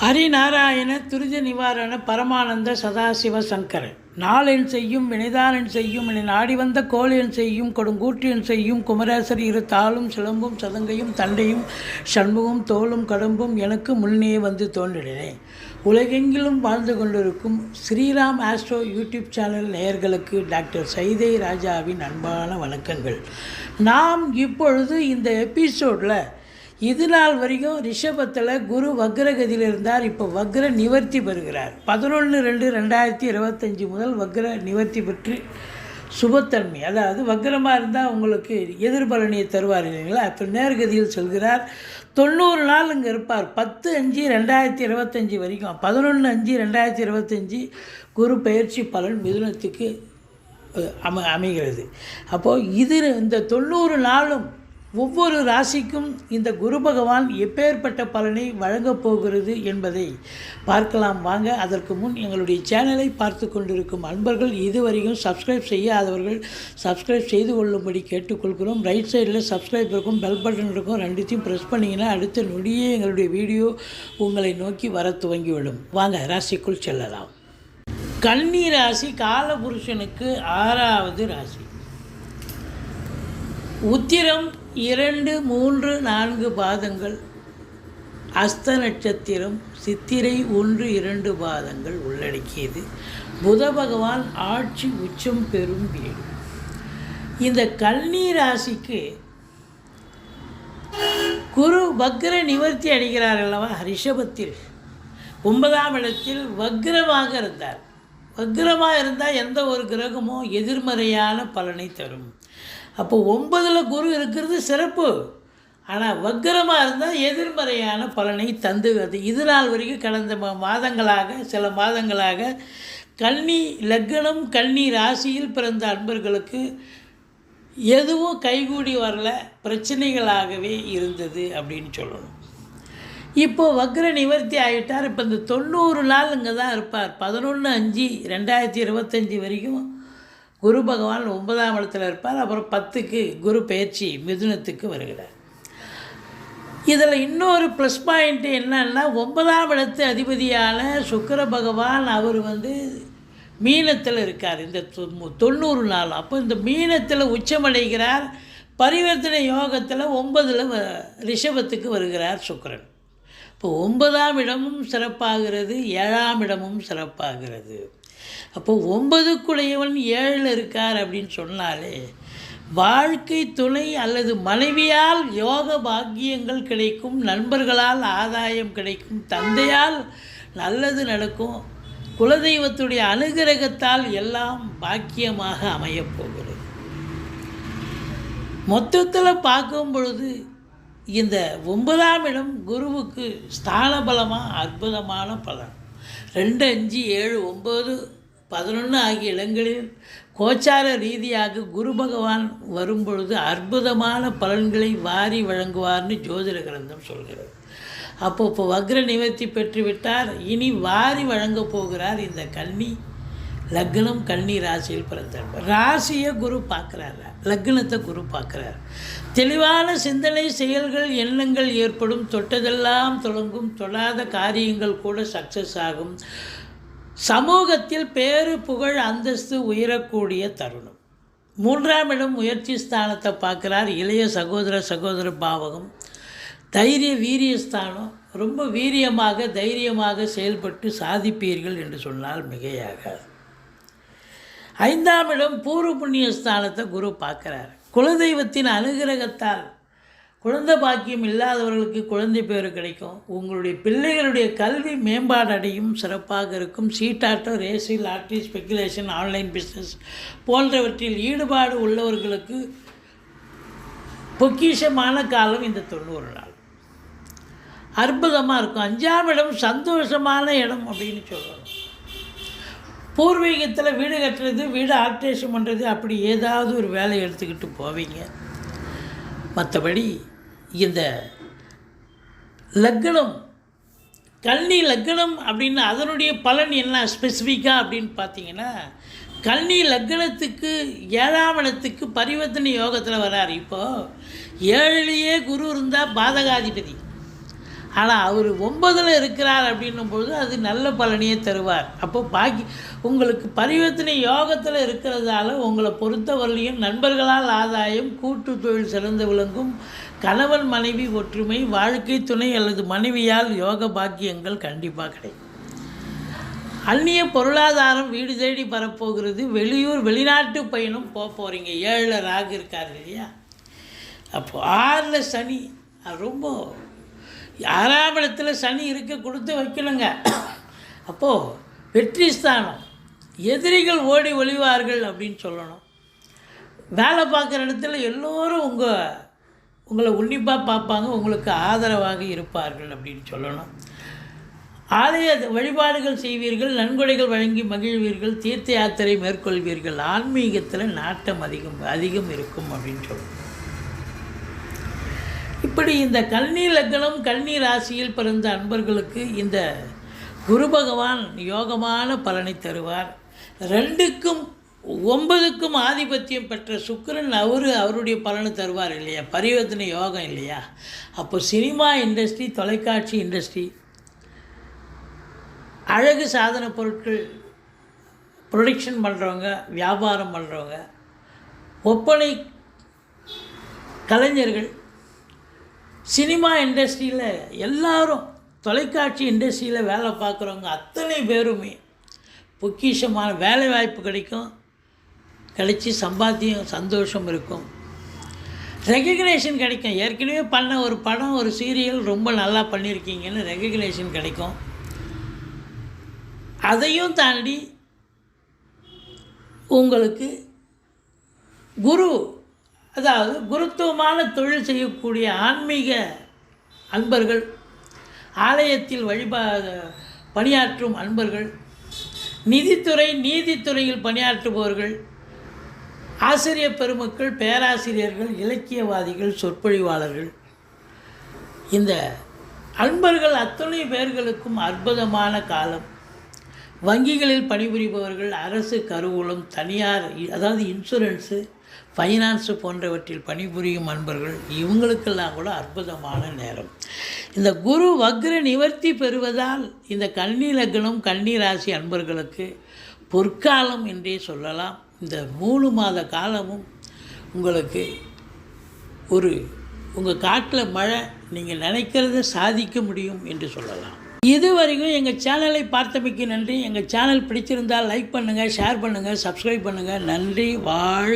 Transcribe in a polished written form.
ஹரிநாராயண துரித நிவாரண பரமானந்த சதாசிவ சங்கர நாளென் செய்யும் வினைதானன் செய்யும் என நாடி வந்த கோளென் செய்யும் கொடுங்கூற்றியன் செய்யும் குமரேசர் இரு தாளும் சிலம்பும் சதங்கையும் தண்டையும் சண்முகம் தோளும் கடம்பும் எனக்கு முன்னே வந்து தோன்றினேன். உலகெங்கிலும் வாழ்ந்து கொண்டிருக்கும் ஸ்ரீராம் ஆஸ்ட்ரோ யூடியூப் சேனல் நேயர்களுக்கு டாக்டர் சைதை ராஜாவின் அன்பான வணக்கங்கள். நாம் இப்பொழுது இந்த எபிசோடில் இது நாள் வரைக்கும் ரிஷபத்தில் குரு வக்ரகதியில் இருந்தார். இப்போ வக்ர நிவர்த்தி பெறுகிறார். 11/2/2025 முதல் வக்ர நிவர்த்தி பெற்று சுபத்தன்மை, அதாவது வக்ரமாக இருந்தால் உங்களுக்கு எதிர்பலனியை தருவார் இல்லைங்களா. இப்போ நேர்கதியில் செல்கிறார். 90 நாள் இங்கே இருப்பார். 10/5/2025 வரைக்கும் 11/5/2025 குரு பயிற்சி பலன் மிதுனத்துக்கு அமைகிறது. அப்போது இந்த 90 நாளும் ஒவ்வொரு ராசிக்கும் இந்த குரு பகவான் எப்பேற்பட்ட பலனை வழங்கப் போகிறது என்பதை பார்க்கலாம் வாங்க. அதற்கு முன் எங்களுடைய சேனலை பார்த்து கொண்டிருக்கும் அன்பர்கள் இதுவரைக்கும் சப்ஸ்கிரைப் செய்யாதவர்கள் சப்ஸ்கிரைப் செய்து கொள்ளும்படி கேட்டுக்கொள்கிறோம். ரைட் சைடில் சப்ஸ்கிரைப் இருக்கும், பெல் பட்டன் இருக்கும், ரெண்டுத்தையும் ப்ரெஸ் பண்ணிங்கன்னா அடுத்த நொடியே எங்களுடைய வீடியோ உங்களை நோக்கி வர துவங்கிவிடும். வாங்க ராசிக்குள் செல்லலாம். கன்னி ராசி காலபுருஷனுக்கு 6வது ராசி. உத்திரம் 2, 3, 4 பாதங்கள், அஸ்த நட்சத்திரம், சித்திரை 1, 2 பாதங்கள் உள்ளடக்கியது. புத பகவான் ஆட்சி உச்சம் பெறும் வீடு. இந்த கன்னி ராசிக்கு குரு வக்ர நிவர்த்தி அடைகிறார் அல்லவா. ரிஷபத்தில் 9ஆம் இடத்தில் வக்ரமாக இருந்தார். வக்ரமாக இருந்தால் எந்த ஒரு கிரகமும் எதிர்மறையான பலனை தரும். அப்போ 9ல் குரு இருக்கிறது சிறப்பு. ஆனால் வக்ரமாக இருந்தால் எதிர்மறையான பலனை தந்துகிறது. இது நாள் வரைக்கும் கடந்த சில மாதங்களாக கன்னி லக்னம் கன்னி ராசியில் பிறந்த அன்பர்களுக்கு எதுவும் கைகூடி வரல, பிரச்சனைகளாகவே இருந்தது அப்படின்னு சொல்லணும். இப்போது வக்ர நிவர்த்தி ஆகிட்டார். இப்போ இந்த 90 நாள் இங்கே தான் இருப்பார். 11/5/2025 வரைக்கும் குரு பகவான் 9ஆம் இடத்துல இருப்பார். அப்புறம் 10க்கு குரு பயிற்சி மிதுனத்துக்கு வருகிறார். இதில் இன்னொரு ப்ளஸ் பாயிண்ட்டு என்னன்னா, 9ஆம் இடத்து அதிபதியான சுக்கிர பகவான் அவர் மீனத்தில் இருக்கார் இந்த 90 நாள். அப்போ இந்த மீனத்தில் உச்சமடைகிறார். பரிவர்த்தனை யோகத்தில் 9ல் ரிஷபத்துக்கு வருகிறார் சுக்கிரன். இப்போ 9ஆம் இடமும் சிறப்பாகிறது, 7ஆம் இடமும் சிறப்பாகிறது. அப்போது 9க்குடையவன் 7ல் இருக்கார் அப்படின்னு சொன்னாலே வாழ்க்கை துணை அல்லது மனைவியால் யோக பாக்கியங்கள் கிடைக்கும், நண்பர்களால் ஆதாயம் கிடைக்கும், தந்தையால் நல்லது நடக்கும், குலதெய்வத்துடைய அனுகிரகத்தால் எல்லாம் பாக்கியமாக அமையப்போகிறது. மொத்தத்தில் பார்க்கும் பொழுது இந்த 9ஆம் இடம் குருவுக்கு ஸ்தான பலமாக அற்புதமான பலன். 2, 5, 7, 9, 11 ஆகிய இடங்களில் கோச்சார ரீதியாக குரு பகவான் வரும்பொழுது அற்புதமான பலன்களை வாரி வழங்குவார்னு ஜோதிட கிரந்தம் சொல்கிறது. இப்போ வக்ர நிவர்த்தி பெற்றுவிட்டார். இனி வாரி வழங்கப் போகிறார். இந்த கன்னி லக்னம் கன்னி ராசியில் பிறந்தார். ராசியை குரு பார்க்குறாரு, லக்னத்தை குரு பார்க்குறார். தெளிவான சிந்தனை, செயல்கள், எண்ணங்கள் ஏற்படும். தொட்டதெல்லாம் தொடங்கும். தொடாத காரியங்கள் கூட சக்ஸஸ் ஆகும். சமூகத்தில் பேரு புகழ் அந்தஸ்து உயரக்கூடிய தருணம். 3ஆம் இடம் முயற்சி ஸ்தானத்தை பார்க்குறார். இளைய சகோதர பாவகம், தைரிய வீரிய ஸ்தானம். ரொம்ப வீரியமாக தைரியமாக செயல்பட்டு சாதிப்பீர்கள் என்று சொன்னால் மிகையாகாது. 5ஆம் இடம் பூர்வ புண்ணிய ஸ்தானத்தை குரு பார்க்குறார். குலதெய்வத்தின் அனுகிரகத்தால் குழந்தை பாக்கியம் இல்லாதவர்களுக்கு குழந்தை பேர் கிடைக்கும். உங்களுடைய பிள்ளைகளுடைய கல்வி மேம்பாடு அடையும், சிறப்பாக இருக்கும். சீட்டாட்டம், race, lottery, speculation, online business போன்றவற்றில் ஈடுபாடு உள்ளவர்களுக்கு பொக்கிஷமான காலம் இந்த 90 நாள். அற்புதமாக இருக்கும். 5ஆம் இடம் சந்தோஷமான இடம் அப்படின்னு சொல்லணும். பூர்வீகத்தில் வீடு கட்டுறது, வீடு ஆல்ட்ரேஷன் பண்ணுறது, அப்படி ஏதாவது ஒரு வேலையை எடுத்துக்கிட்டு போவீங்க. மற்றபடி இந்த லக்னம் கன்னி லக்னம் அப்படின்னு அதனுடைய பலன் என்ன ஸ்பெசிஃபிக்காக அப்படின்னு பார்த்தீங்கன்னா, கன்னி லக்னத்துக்கு 7ஆம் இடத்துக்கு பரிவர்த்தனை யோகத்தில் வரார். இப்போது 7லேயே குரு இருந்தால் பாதகாதிபதி, ஆனால் அவர் 9ல் இருக்கிறார் அப்படின்னும் பொழுது அது நல்ல பலனையே தருவார். அப்போ பாக்கி உங்களுக்கு பரிவர்த்தனை யோகத்தில் இருக்கிறதால உங்களை பொறுத்தவரையிலையும் நண்பர்களால் ஆதாயம், கூட்டு தொழில் சிறந்து விளங்கும், கணவன் மனைவி ஒற்றுமை, வாழ்க்கை துணை அல்லது மனைவியால் யோக பாக்கியங்கள் கண்டிப்பாக கிடைக்கும். அந்நிய பொருளாதாரம் வீடு தேடி வரப்போகிறது. வெளிநாட்டு பயணம் போகிறீங்க. 7ல் ராகு இருக்கார் இல்லையா? அப்போது 6ல் சனி, ரொம்ப 6ஆம் இடத்துல சனி இருக்க கொடுத்து வைக்கணுங்க. அப்போது வெற்றி ஸ்தானம், எதிரிகள் ஓடி ஒளிவார்கள் அப்படின்னு சொல்லணும். வேலை பார்க்குற இடத்துல எல்லோரும் உங்களை உன்னிப்பாக பார்ப்பாங்க, உங்களுக்கு ஆதரவாக இருப்பார்கள் அப்படின்னு சொல்லணும். ஆலய வழிபாடுகள் செய்வீர்கள், நன்கொடைகள் வழங்கி மகிழ்வீர்கள், தீர்த்த யாத்திரை மேற்கொள்வீர்கள், ஆன்மீகத்தில் நாட்டம் அதிகம் இருக்கும் அப்படின்னு சொல்லணும். இப்படி இந்த கன்னி லக்னம், கன்னி ராசியில் பிறந்த அன்பர்களுக்கு இந்த குரு பகவான் யோகமான பலனை தருவார். 2க்கும் 9க்கும் ஆதிபத்தியம் பெற்ற சுக்கிரன் அவருடைய பலனை தருவார் இல்லையா? பரிவர்த்தனை யோகம் இல்லையா? அப்போ சினிமா இண்டஸ்ட்ரி, தொலைக்காட்சி இண்டஸ்ட்ரி, அழகு சாதன பொருட்கள் ப்ரொடக்ஷன் பண்ணுறவங்க, வியாபாரம் பண்ணுறவங்க, ஒப்பனை கலைஞர்கள், சினிமா இண்டஸ்ட்ரியில் எல்லாரும், தொலைக்காட்சி இண்டஸ்ட்ரியில் வேலை பார்க்குறவங்க அத்தனை பேருமே பொக்கிஷமான வேலை வாய்ப்பு கிடைச்சி சம்பாத்தியம் சந்தோஷம் இருக்கும். ரெகக்னேஷன் கிடைக்கும். ஏற்கனவே பண்ண ஒரு படம், ஒரு சீரியல் ரொம்ப நல்லா பண்ணியிருக்கீங்கன்னு ரெகக்னேஷன் கிடைக்கும். அதையும் தாண்டி உங்களுக்கு குரு, அதாவது குருத்துவமான தொழில் செய்யக்கூடிய ஆன்மீக அன்பர்கள், ஆலயத்தில் பணியாற்றும் அன்பர்கள், நீதித்துறையில் பணியாற்றுபவர்கள், ஆசிரியர் பெருமக்கள், பேராசிரியர்கள், இலக்கியவாதிகள், சொற்பொழிவாளர்கள், இந்த அன்பர்கள் அத்தனை பேர்களுக்கும் அற்புதமான காலம். வங்கிகளில் பணிபுரிபவர்கள், அரசு கருவூலம், தனியார், அதாவது இன்சூரன்ஸு, ஃபைனான்ஸு போன்றவற்றில் பணிபுரியும் அன்பர்கள், இவங்களுக்கெல்லாம் கூட அற்புதமான நேரம். இந்த குரு வக்ர நிவர்த்தி பெறுவதால் இந்த கன்னி லக்னம், கன்னி ராசி அன்பர்களுக்கு பொற்காலம் என்றே சொல்லலாம். இந்த 3 மாத காலமும் உங்களுக்கு உங்கள் காட்டில் மழை, நீங்கள் நினைக்கிறத சாதிக்க முடியும் என்று சொல்லலாம். இதுவரைக்கும் எங்கள் சேனலை பார்த்தமைக்கு நன்றி. எங்கள் சேனல் பிடிச்சிருந்தால் லைக் பண்ணுங்கள், ஷேர் பண்ணுங்கள், சப்ஸ்கிரைப் பண்ணுங்கள். நன்றி. வாழ்க